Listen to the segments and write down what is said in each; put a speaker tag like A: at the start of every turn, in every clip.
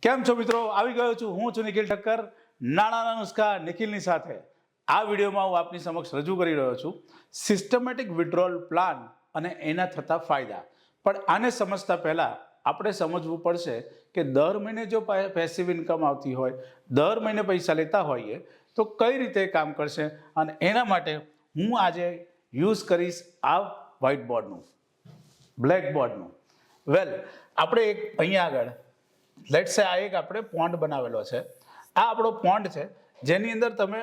A: કેમ છો મિત્રો? આવી ગયો છું હું છું નિખિલ ઠક્કર, નાણાંના નુસ્ખા નિખિલની સાથે. આ વિડીયોમાં હું આપની સમક્ષ રજૂ કરી રહ્યો છું સિસ્ટમેટિક વિડ્રોલ પ્લાન અને એના થતા ફાયદા. પણ આને સમજતા પહેલાં આપણે સમજવું પડશે કે દર મહિને જો પેસિવ ઇન્કમ આવતી હોય, દર મહિને પૈસા લેતા હોઈએ તો કઈ રીતે કામ કરશે, અને એના માટે હું આજે યુઝ કરીશ આ વ્હાઇટ બોર્ડનું, બ્લેક બોર્ડનું. વેલ, આપણે એક અહીંયા આગળ લેટ્સ સે આ એક આપણે પોન્ડ બનાવેલો છે. આ આપણો પોન્ડ છે જેની અંદર તમે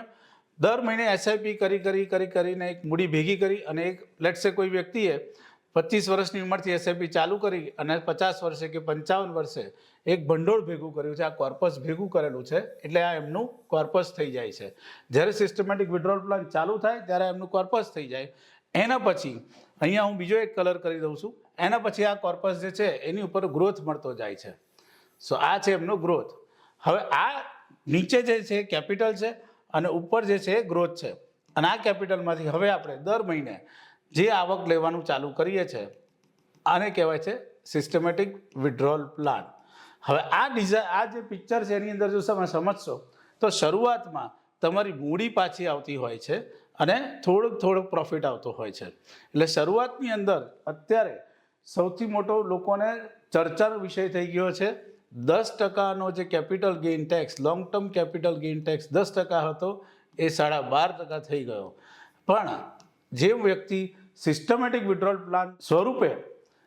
A: દર મહિને એસઆઈપી કરીને એક મૂડી ભેગી કરી, અને એક લેટ્સ સે કોઈ વ્યક્તિએ 25 વર્ષની ઉંમરથી એસઆઈપી ચાલુ કરી અને 50 વર્ષે કે 55 વર્ષે એક ભંડોળ ભેગું કર્યું છે, આ કોર્પસ ભેગું કરેલું છે, એટલે આ એમનું કોર્પસ થઈ જાય છે. જ્યારે સિસ્ટમેટિક વિડ્રોલ પ્લાન ચાલુ થાય ત્યારે એમનું કોર્પસ થઈ જાય. એના પછી અહીંયા હું બીજો એક કલર કરી દઉં છું. એના પછી આ કોર્પસ જે છે એની ઉપર ગ્રોથ મળતો જાય છે. સો આ છે એમનો ગ્રોથ. હવે આ નીચે જે છે કેપિટલ છે અને ઉપર જે છે એ ગ્રોથ છે. અને આ કેપિટલમાંથી હવે આપણે દર મહિને જે આવક લેવાનું ચાલુ કરીએ છીએ આને કહેવાય છે સિસ્ટમેટિક વિડ્રોલ પ્લાન. હવે આ જે પિક્ચર છે એની અંદર જો તમે સમજશો તો શરૂઆતમાં તમારી મૂડી પાછી આવતી હોય છે અને થોડુંક પ્રોફિટ આવતો હોય છે. એટલે શરૂઆતની અંદર અત્યારે સૌથી મોટો લોકોને ચર્ચાનો વિષય થઈ ગયો છે 10% જે capital gain tax, long term capital gain tax 10% હતો એ 12.5% થઈ ગયો. પણ જે વ્યક્તિ સિસ્ટમેટિક વિડ્રોલ પ્લાન સ્વરૂપે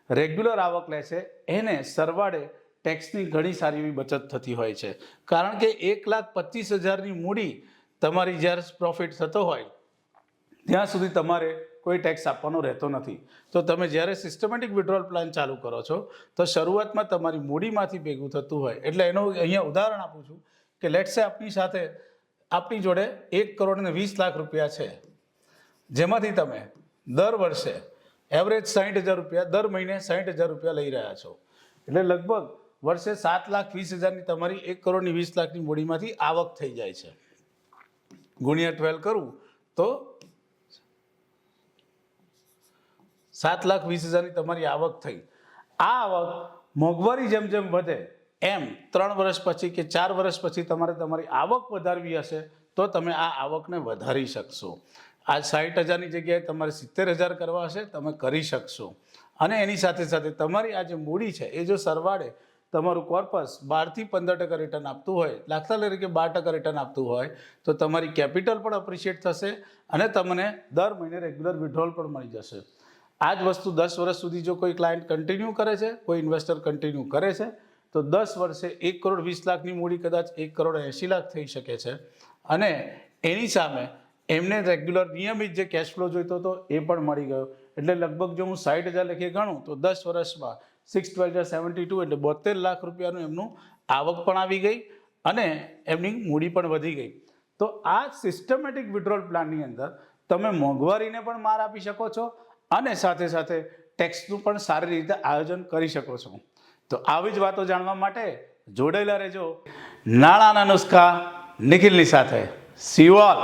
A: રેગ્યુલર આવક લે છે એને સરવાળે ટેક્સની ઘણી સારી એવી બચત થતી હોય છે. કારણ કે 1,25,000ની મૂડી તમારી જ્યારે પ્રોફિટ થતો હોય ત્યાં સુધી તમારે કોઈ ટેક્સ આપવાનો રહેતો નથી. તો તમે જ્યારે સિસ્ટમેટિક વિડ્રોલ પ્લાન ચાલુ કરો છો તો શરૂઆતમાં તમારી મૂડીમાંથી ભેગું થતું હોય. એટલે એનું અહીંયા ઉદાહરણ આપું છું કે લેટ્સ સે આપણી જોડે 1,20,00,000 રૂપિયા છે, જેમાંથી તમે દર વર્ષે એવરેજ 60,000 રૂપિયા, દર મહિને 60,000 રૂપિયા લઈ રહ્યા છો. એટલે લગભગ વર્ષે 7,20,000ની તમારી 1,20,00,000ની મૂડીમાંથી આવક થઈ જાય છે. ગુણ્યા 12 કરું તો 7,20,000ની તમારી આવક થઈ. આ આવક મોંઘવારી જેમ જેમ વધે એમ 3 વર્ષ પછી કે 4 વર્ષ પછી તમારી આવક વધારવી હશે તો તમે આ આવકને વધારી શકશો. આ 60,000ની જગ્યાએ તમારે 70,000 કરવા હશે, તમે કરી શકશો. અને એની સાથે સાથે તમારી આ જે મૂડી છે એ જો સરવાળે તમારું કોર્પસ 12થી 15% રિટર્ન આપતું હોય, દાખલા તરીકે 12% રિટર્ન આપતું હોય, તો તમારી કેપિટલ પણ અપ્રિશિએટ થશે અને તમને દર મહિને રેગ્યુલર વિડ્રોલ પણ મળી જશે. આ જ વસ્તુ 10 વર્ષ સુધી જો કોઈ ક્લાયન્ટ કન્ટિન્યુ કરે છે, કોઈ ઇન્વેસ્ટર કન્ટિન્યુ કરે છે, તો 10 વર્ષે 1,20,00,000ની મૂડી કદાચ 1,80,00,000 થઈ શકે છે. અને એની સામે એમને રેગ્યુલર નિયમિત જે કેશ ફ્લો જોઈતો હતો એ પણ મળી ગયો. એટલે લગભગ જો હું 60,000 લખીએ ગણું તો 10 વર્ષમાં 6/12 = 72, એટલે 72 લાખ રૂપિયાનું એમનું આવક પણ આવી ગઈ અને એમની મૂડી પણ વધી ગઈ. તો આ સિસ્ટમેટિક વિડ્રોલ પ્લાનની અંદર તમે મોંઘવારીને પણ માર આપી શકો છો અને સાથે સાથે ટેક્સનું પણ સારી રીતે આયોજન કરી શકો છો. તો આવી જ વાતો જાણવા માટે જોડાયેલા રહેજો નાણાંના નુસ્ખા નિખિલની સાથે. C you all.